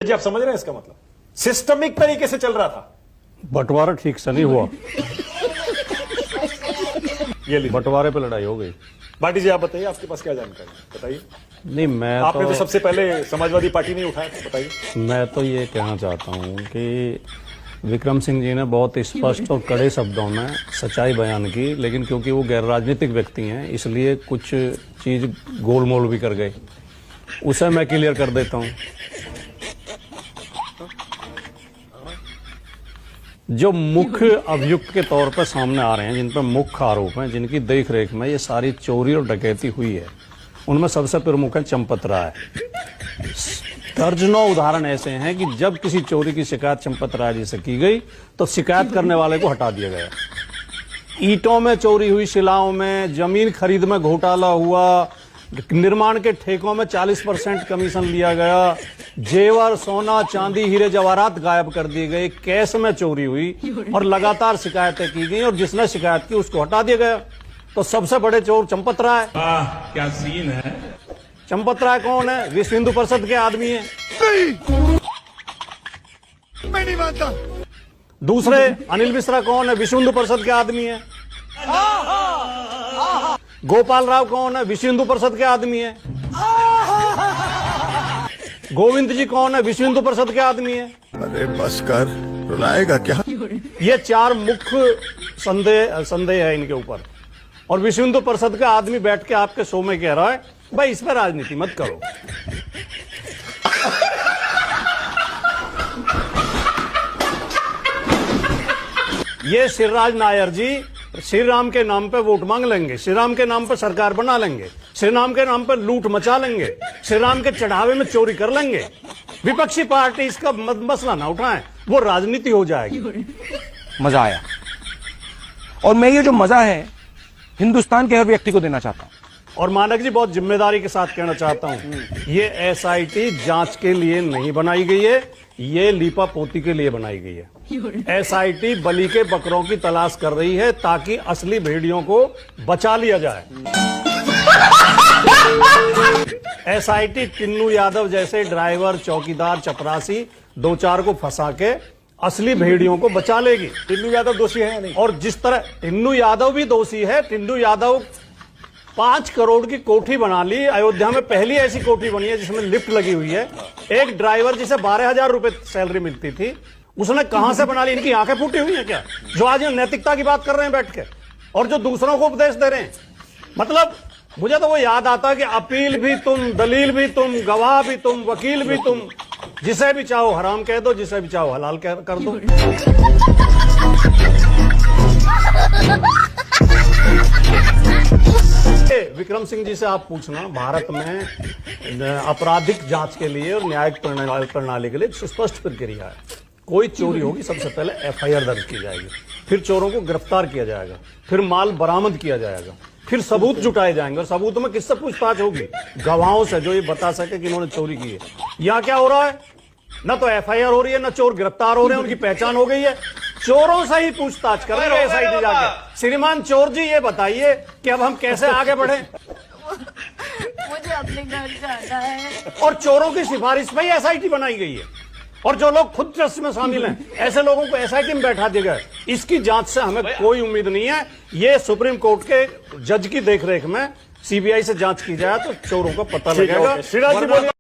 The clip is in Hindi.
जी आप समझ रहे हैं इसका मतलब सिस्टमिक तरीके से चल रहा था, बंटवारा ठीक से नहीं हुआ। ये लीजिए बंटवारे पे लड़ाई हो गई। भाटी जी आप बताइए, आपके पास क्या जानकारी है? बताइए। नहीं मैं आपने तो सबसे पहले समाजवादी पार्टी नहीं उठाया, तो बताइए। मैं तो ये कहना चाहता हूँ कि विक्रम सिंह जी ने बहुत स्पष्ट और कड़े शब्दों में सच्चाई बयान की, लेकिन क्योंकि वो गैर राजनीतिक व्यक्ति हैं इसलिए कुछ चीज गोलमोल भी कर गए। उसे मैं क्लियर कर देता हूँ। जो मुख्य अभियुक्त के तौर पर सामने आ रहे हैं, जिन पर मुख्य आरोप हैं, जिनकी देख रेख में ये सारी चोरी और डकैती हुई है, उनमें सबसे प्रमुख है चंपत राय। दर्जनों उदाहरण ऐसे हैं कि जब किसी चोरी की शिकायत चंपत राय जी से की गई तो शिकायत करने वाले को हटा दिया गया। ईंटों में चोरी हुई, शिलाओं में, जमीन खरीद में घोटाला हुआ, निर्माण के ठेकों में 40% कमीशन लिया गया, जेवर, सोना, चांदी, हीरे जवाहरात गायब कर दिए गए, कैश में चोरी हुई और लगातार शिकायतें की गई और जिसने शिकायत की उसको हटा दिया गया। तो सबसे बड़े चोर चंपत राय। क्या सीन है। चंपत राय कौन है? विश्व हिंदू परिषद के आदमी है। मैं नहीं मानता। दूसरे अनिल मिश्रा कौन है? विश्व हिंदू परिषद के आदमी है। गोपाल राव कौन है? विश्व हिंदू परिषद के आदमी है। गोविंद जी कौन है? विश्व हिंदू परिषद के आदमी है। अरे बस कर, रुलाएगा क्या? ये चार मुख्य संदेह है इनके ऊपर, और विश्व हिंदू परिषद का आदमी बैठ के आपके शो में कह रहा है भाई इस पर राजनीति मत करो। ये शिवराज नायर जी श्री राम के नाम पे वोट मांग लेंगे, श्री राम के नाम पे सरकार बना लेंगे, श्री राम के नाम पे लूट मचा लेंगे, श्री राम के चढ़ावे में चोरी कर लेंगे। विपक्षी पार्टी इसका मसला ना उठाएं, वो राजनीति हो जाएगी। मजा आया, और मैं ये जो मजा है हिंदुस्तान के हर व्यक्ति को देना चाहता हूं। और मानक जी बहुत जिम्मेदारी के साथ कहना चाहता हूं, ये एसआईटी जांच के लिए नहीं बनाई गई है, ये लीपा पोती के लिए बनाई गई है। एसआईटी बलि के बकरों की तलाश कर रही है ताकि असली भेड़ियों को बचा लिया जाए। एसआईटी टिन्नू यादव जैसे ड्राइवर, चौकीदार, चपरासी 2-4 को फंसा के असली भेड़ियों को बचा लेगी। टिन्नू यादव दोषी है या नहीं? और जिस तरह टिन्नू यादव भी दोषी है, टिन्नू यादव 5 करोड़ की कोठी बना ली। अयोध्या में पहली ऐसी कोठी बनी है जिसमें लिफ्ट लगी हुई है। एक ड्राइवर जिसे 12,000 रुपए सैलरी मिलती थी, उसने कहां से बना ली? इनकी आंखें फूटी हुई हैं क्या, जो आज नैतिकता की बात कर रहे हैं बैठ के, और जो दूसरों को उपदेश दे रहे हैं? मतलब मुझे तो वो याद आता है कि अपील भी तुम, दलील भी तुम, गवाह भी तुम, वकील भी तुम, जिसे भी चाहो हराम कह दो, जिसे भी चाहो हलाल कर दो। विक्रम सिंह जी से आप पूछना, भारत में आपराधिक जांच के लिए और न्यायिक प्रणाली के लिए स्पष्ट प्रक्रिया है। कोई चोरी होगी सबसे पहले एफआईआर दर्ज की जाएगी, फिर चोरों को गिरफ्तार किया जाएगा, फिर माल बरामद किया जाएगा, फिर सबूत जुटाए जाएंगे, और सबूत में किससे पूछताछ होगी? गवाहों से, जो ये बता सके कि इन्होंने चोरी की है। यहाँ क्या हो रहा है? न तो एफआईआर हो रही है, न चोर गिरफ्तार हो रहे हैं, उनकी पहचान हो गई है। चोरों से ही पूछताछ कर रहे हैं एसआईटी जाके। श्रीमान चोर जी ये बताइए कि अब हम कैसे आगे बढ़े? मुझे अपने घर जाना है। और चोरों की सिफारिश पे ही एसआईटी बनाई गई है, और जो लोग खुद ट्रस्ट में शामिल हैं ऐसे लोगों को एसआईटी में बैठा दिया गया। इसकी जांच से हमें कोई उम्मीद नहीं है। ये सुप्रीम कोर्ट के जज की देखरेख में सीबीआई से जांच की जाए तो चोरों का पता लगेगा।